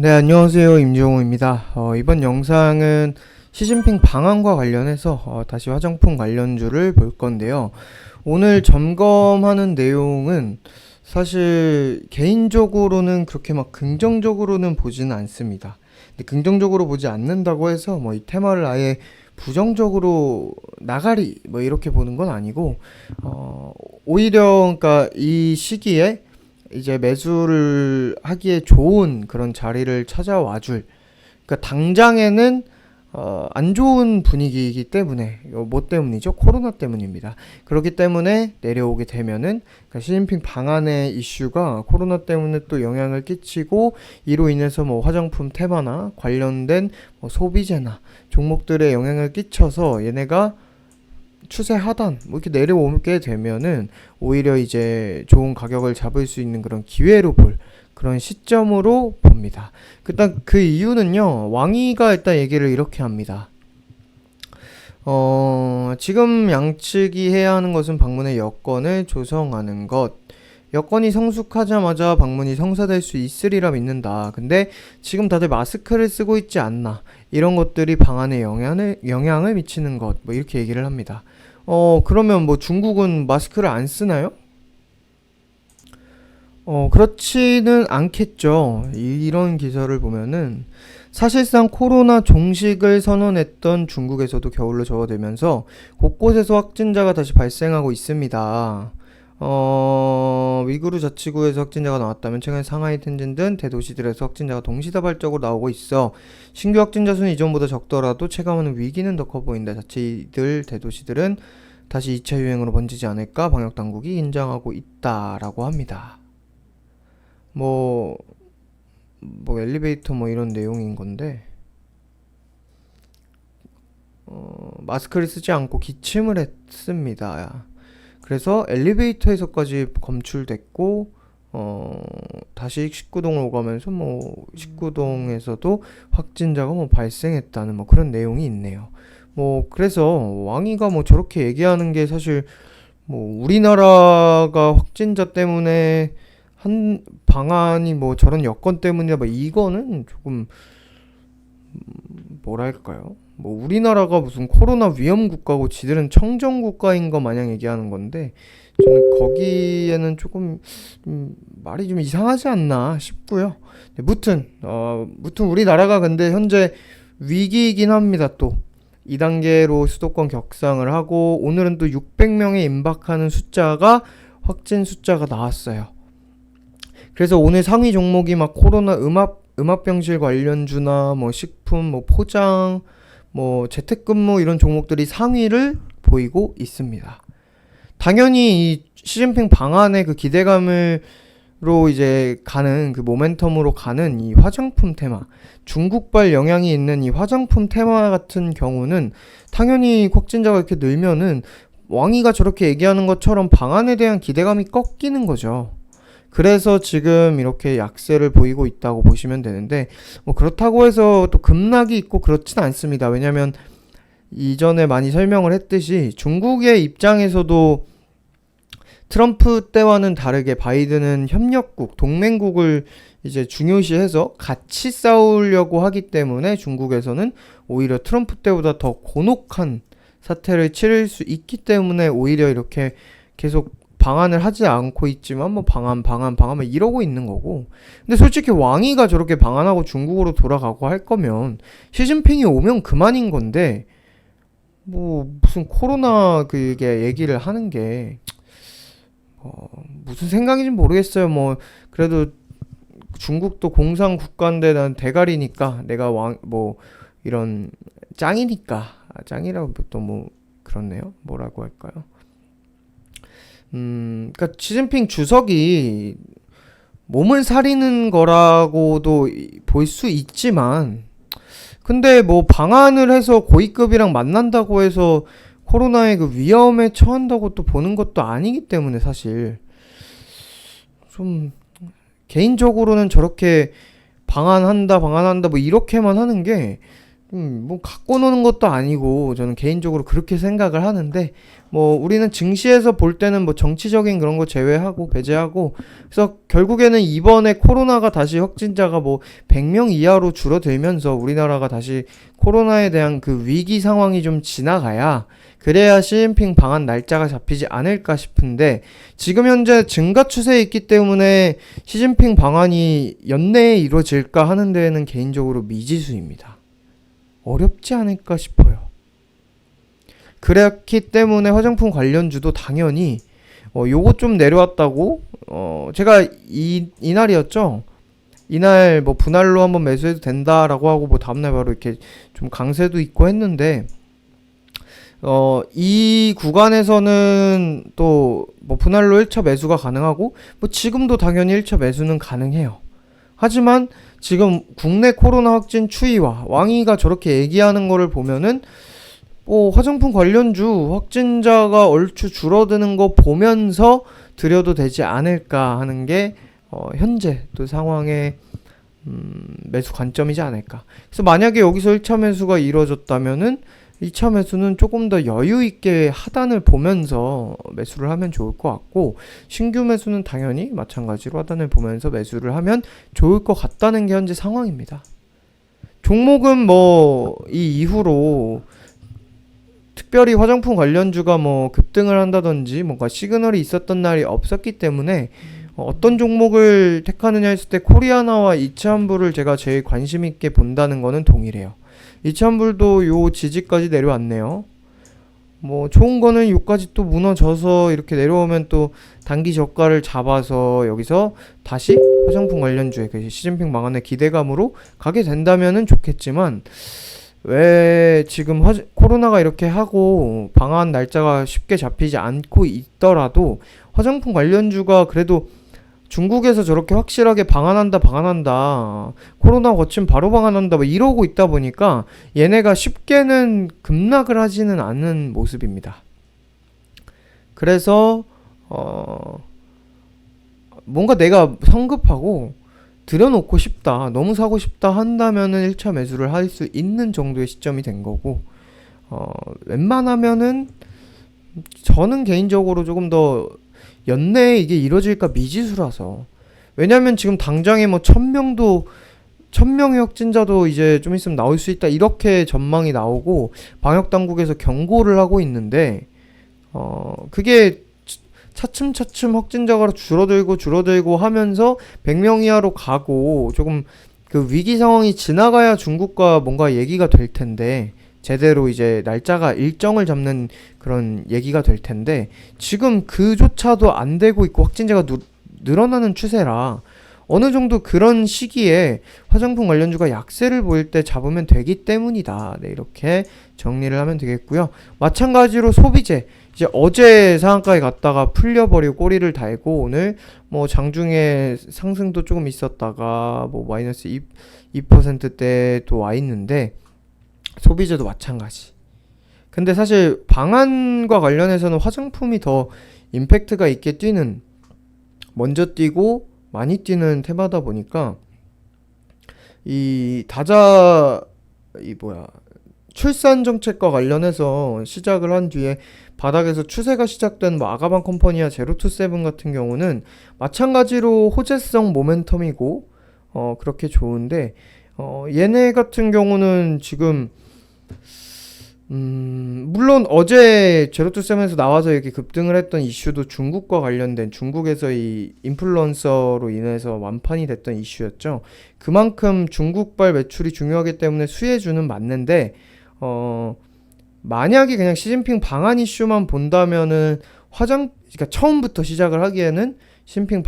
네, 안녕하세요. 임종우입니다. 이번 영상은 시진핑 방한과 관련해서 다시 화장품 관련주를 볼 건데요. 오늘 점검하는 내용은 사실 개인적으로는 그렇게 막 긍정적으로는 보지는 않습니다. 근데 긍정적으로 보지 않는다고 해서 뭐 이 테마를 아예 부정적으로 나가리 뭐 이렇게 보는 건 아니고 오히려 그러니까 이 시기에 이제 매수를 하기에 좋은 그런 자리를 찾아와 줄, 그러니까 당장에는 안 좋은 분위기이기 때문에, 이거 뭐 때문이죠? 코로나 때문입니다. 그렇기 때문에 내려오게 되면은, 그러니까 시진핑 방한의 이슈가 코로나 때문에 또 영향을 끼치고, 이로 인해서 뭐 화장품 테마나 관련된 뭐 소비재나 종목들에 영향을 끼쳐서 얘네가 추세 하단 뭐 이렇게 내려오게 되면은 오히려 이제 좋은 가격을 잡을 수 있는 그런 기회로 볼 그런 시점으로 봅니다. 일단 그 이유는요, 왕위가 일단 얘기를 이렇게 합니다. 지금 양측이 해야 하는 것은 방문의 여건을 조성하는 것. 여건이 성숙하자마자 방문이 성사될 수 있으리라 믿는다. 근데 지금 다들 마스크를 쓰고 있지 않나. 이런 것들이 방안에 영향을 미치는 것. 뭐 이렇게 얘기를 합니다. 그러면 뭐 중국은 마스크를 안 쓰나요? 그렇지는 않겠죠. 이런 기사를 보면은 사실상 코로나 종식을 선언했던 중국에서도 겨울로 접어들면서 곳곳에서 확진자가 다시 발생하고 있습니다. 위구르 자치구에서 확진자가 나왔다면 최근 상하이, 텐진 등 대도시들에서 확진자가 동시다발적으로 나오고 있어 신규 확진자 수는 이전보다 적더라도 체감하는 위기는 더 커 보인다. 자치들, 대도시들은 다시 2차 유행으로 번지지 않을까 방역 당국이 인정하고 있다라고 합니다. 뭐, 뭐 엘리베이터 뭐 이런 내용인 건데 마스크를 쓰지 않고 기침을 했습니다. 그래서 엘리베이터에서까지 검출됐고 다시 19동을 오가면서 뭐 19동에서도 확진자가 뭐 발생했다는 뭐 그런 내용이 있네요. 뭐 그래서 왕이가 뭐 저렇게 얘기하는 게 사실 뭐 우리나라가 확진자 때문에 한 방안이 뭐 저런 여건 때문이야 뭐 이거는 조금 뭐랄까요? 뭐 우리나라가 무슨 코로나 위험 국가고 지들은 청정 국가인 거 마냥 얘기하는 건데 저는 거기에는 조금 말이 좀 이상하지 않나 싶고요. 네, 무튼 우리나라가 근데 현재 위기이긴 합니다. 또 2단계로 수도권 격상을 하고 오늘은 또 600명에 임박하는 숫자가 확진 숫자가 나왔어요. 그래서 오늘 상위 종목이 막 코로나 음압병실 관련주나 뭐 식품, 뭐 포장, 뭐 재택근무 이런 종목들이 상위를 보이고 있습니다. 당연히 이 시진핑 방안의 그 기대감으로 이제 가는 그 모멘텀으로 가는 이 화장품 테마, 중국발 영향이 있는 이 화장품 테마 같은 경우는 당연히 확진자가 이렇게 늘면은 왕이가 저렇게 얘기하는 것처럼 방안에 대한 기대감이 꺾이는 거죠. 그래서 지금 이렇게 약세를 보이고 있다고 보시면 되는데 뭐 그렇다고 해서 또 급락이 있고 그렇진 않습니다. 왜냐면 이전에 많이 설명을 했듯이 중국의 입장에서도 트럼프 때와는 다르게 바이든은 협력국, 동맹국을 이제 중요시해서 같이 싸우려고 하기 때문에 중국에서는 오히려 트럼프 때보다 더 곤혹한 사태를 치를 수 있기 때문에 오히려 이렇게 계속 방안을 하지 않고 있지만 뭐 방안 이러고 있는 거고. 근데 솔직히 왕이가 저렇게 방안하고 중국으로 돌아가고 할 거면 시진핑이 오면 그만인 건데 뭐 무슨 코로나 그게 얘기를 하는 게 무슨 생각인지 모르겠어요. 뭐 그래도 중국도 공산 국가인데 난 대가리니까 내가 왕 뭐 이런 짱이니까 짱이라고 또 뭐 그렇네요. 뭐라고 할까요? 그러니까 시진핑 주석이 몸을 사리는 거라고도 볼 수 있지만, 근데 뭐 방한을 해서 고위급이랑 만난다고 해서 코로나의 그 위험에 처한다고 또 보는 것도 아니기 때문에 사실 좀 개인적으로는 저렇게 방한한다 뭐 이렇게만 하는 게 뭐 갖고 노는 것도 아니고 저는 개인적으로 그렇게 생각을 하는데, 뭐 우리는 증시에서 볼 때는 뭐 정치적인 그런 거 제외하고 배제하고, 그래서 결국에는 이번에 코로나가 다시 확진자가 뭐 100명 이하로 줄어들면서 우리나라가 다시 코로나에 대한 그 위기 상황이 좀 지나가야, 그래야 시진핑 방한 날짜가 잡히지 않을까 싶은데, 지금 현재 증가 추세에 있기 때문에 시진핑 방한이 연내에 이루어질까 하는 데에는 개인적으로 미지수입니다. 어렵지 않을까 싶어요. 그렇기 때문에 화장품 관련주도 당연히 요거 좀 내려왔다고, 제가 이날이었죠. 이날 뭐 분할로 한번 매수해도 된다라고 하고 뭐 다음날 바로 이렇게 좀 강세도 있고 했는데, 이 구간에서는 또 뭐 분할로 1차 매수가 가능하고, 뭐 지금도 당연히 1차 매수는 가능해요. 하지만 지금 국내 코로나 확진 추이와 왕이가 저렇게 얘기하는 거를 보면은 화장품 관련주 확진자가 얼추 줄어드는 거 보면서 들여도 되지 않을까 하는 게 현재 또 상황의 매수 관점이지 않을까. 그래서 만약에 여기서 1차 매수가 이루어졌다면은 2차 매수는 조금 더 여유 있게 하단을 보면서 매수를 하면 좋을 것 같고, 신규 매수는 당연히 마찬가지로 하단을 보면서 매수를 하면 좋을 것 같다는 게 현재 상황입니다. 종목은 뭐 이 이후로 특별히 화장품 관련주가 뭐 급등을 한다든지 뭔가 시그널이 있었던 날이 없었기 때문에 어떤 종목을 택하느냐 했을 때 코리아나와 이츠한불을 제가 제일 관심 있게 본다는 거는 동일해요. 이츠한불도 요 지지까지 내려왔네요. 뭐 좋은 거는 요까지 또 무너져서 이렇게 내려오면 또 단기 저가를 잡아서 여기서 다시 화장품 관련주에 시진핑 방안의 기대감으로 가게 된다면은 좋겠지만, 왜 지금 코로나가 이렇게 하고 방한 날짜가 쉽게 잡히지 않고 있더라도 화장품 관련주가 그래도 중국에서 저렇게 확실하게 방한한다 코로나 거치면 바로 방한한다 뭐 이러고 있다 보니까 얘네가 쉽게는 급락을 하지는 않는 모습입니다. 그래서 뭔가 내가 성급하고 들여놓고 싶다, 너무 사고 싶다 한다면은 1차 매수를 할 수 있는 정도의 시점이 된 거고, 웬만하면은 저는 개인적으로 조금 더 연내에 이게 이루어질까 미지수라서. 왜냐면 지금 당장에 뭐 1000명의 확진자도 이제 좀 있으면 나올 수 있다 이렇게 전망이 나오고 방역당국에서 경고를 하고 있는데, 그게 차츰차츰 확진자가 줄어들고 하면서 100명 이하로 가고 조금 그 위기 상황이 지나가야 중국과 뭔가 얘기가 될 텐데, 제대로 이제 날짜가 일정을 잡는 그런 얘기가 될 텐데, 지금 그조차도 안 되고 있고 확진자가 늘어나는 추세라 어느 정도 그런 시기에 화장품 관련주가 약세를 보일 때 잡으면 되기 때문이다. 네, 이렇게 정리를 하면 되겠고요. 마찬가지로 소비재, 이제 어제 상한가에 갔다가 풀려버리고 꼬리를 달고 오늘 뭐 장중에 상승도 조금 있었다가 뭐 마이너스 2%대도 와 있는데, 소비재도 마찬가지. 근데 사실 방한과 관련해서는 화장품이 더 임팩트가 있게 뛰는, 먼저 뛰고 많이 뛰는 테마다 보니까 출산 정책과 관련해서 시작을 한 뒤에 바닥에서 추세가 시작된 뭐 아가방 컴퍼니와 제로투세븐 같은 경우는 마찬가지로 호재성 모멘텀이고 그렇게 좋은데, 얘네 같은 경우는 지금 물론 어제 제로투세븐에서 나와서 이렇게 급등을 했던 이슈도 중국과 관련된, 중국에서 이 인플루언서로 인해서 완판이 됐던 이슈였죠. 그만큼 중국발 매출이 중요하기 때문에 수혜주는 맞는데, 만약에 그냥 시진핑 방한 이슈만 본다면은 그러니까 처음부터 시작을 하기에는 시진핑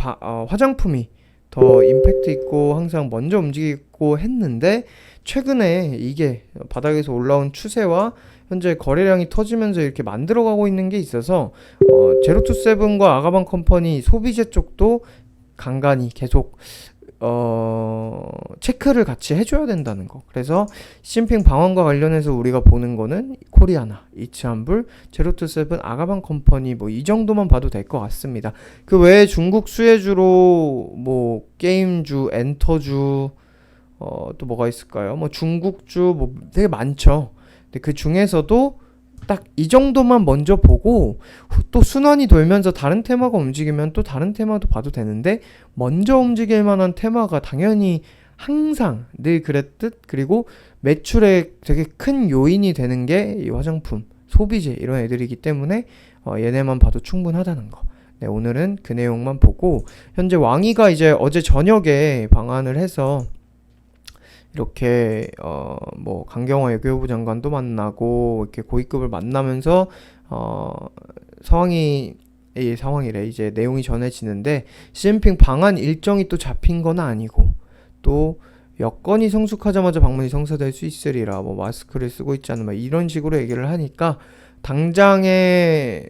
화장품이 더 임팩트 있고 항상 먼저 움직이고 했는데, 최근에 이게 바닥에서 올라온 추세와 현재 거래량이 터지면서 이렇게 만들어가고 있는 게 있어서 제로투세븐과 아가방 컴퍼니 소비재 쪽도 간간히 계속 체크를 같이 해줘야 된다는 거. 그래서 시진핑 방한과 관련해서 우리가 보는 거는 코리아나, 이츠한불, 제로투세븐, 아가방 컴퍼니 뭐 이 정도만 봐도 될 것 같습니다. 그 외에 중국 수혜주로 뭐 게임주, 엔터주, 또 뭐가 있을까요? 뭐 중국주 뭐 되게 많죠. 근데 그 중에서도 딱 이 정도만 먼저 보고 또 순환이 돌면서 다른 테마가 움직이면 또 다른 테마도 봐도 되는데 먼저 움직일 만한 테마가 당연히 항상 늘 그랬듯 그리고 매출에 되게 큰 요인이 되는 게 이 화장품, 소비재 이런 애들이기 때문에 얘네만 봐도 충분하다는 거. 네, 오늘은 그 내용만 보고 현재 왕이가 이제 어제 저녁에 방한을 해서 이렇게 뭐 강경화 외교부 장관도 만나고 이렇게 고위급을 만나면서 상황이래 이제 내용이 전해지는데 시진핑 방한 일정이 또 잡힌 건 아니고 또 여건이 성숙하자마자 방문이 성사될 수 있으리라 뭐 마스크를 쓰고 있지 않은 막 이런 식으로 얘기를 하니까 당장에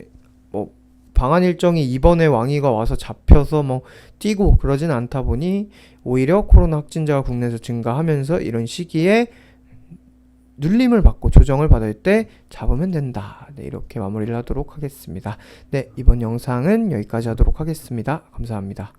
뭐 방한 일정이 이번에 왕이가 와서 잡혀서 뭐 뛰고 그러진 않다 보니 오히려 코로나 확진자가 국내에서 증가하면서 이런 시기에 눌림을 받고 조정을 받을 때 잡으면 된다. 네, 이렇게 마무리를 하도록 하겠습니다. 네, 이번 영상은 여기까지 하도록 하겠습니다. 감사합니다.